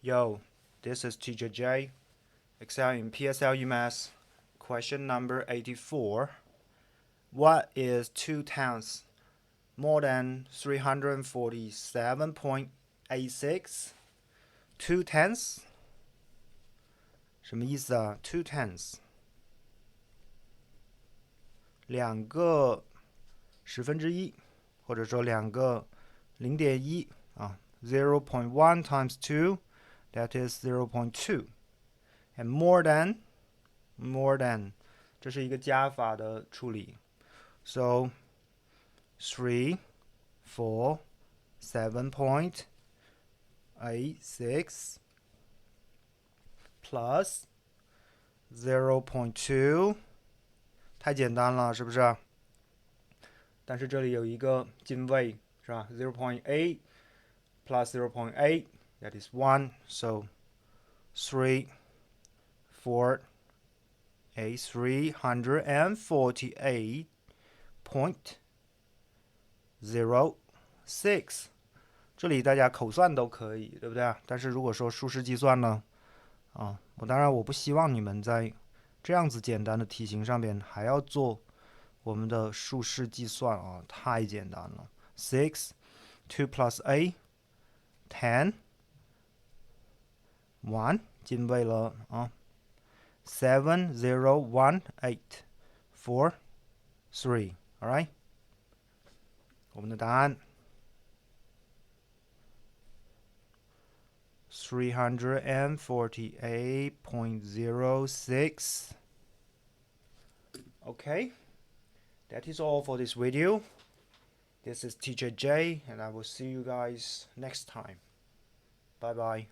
Yo, this is Teacher J. Excel in PSLE Math. Question number 84. What is 2 tenths more than 347.86? 2 tenths 什么意思啊 ？2 tenths 2个1/10，或者说2个0.1啊 0.1 times 2 that is 0.2 and more than 这是一个加法的处理 so 3 4 7.86 plus 0.2 太简单了是不是但是这里有一个进位是吧 0.8 plus 0.8 that is 1 so 3 4 348.06 这里大家口算都可以对不对但是如果说数式计算呢当然我不希望你们在这样子简单的题型上边还要做我们的数式计算太简单了 6 2 plus a 10 1进位了701843 alright 我们的答案348.06 okay that is all for this video this is Teacher J and I will see you guys next time bye bye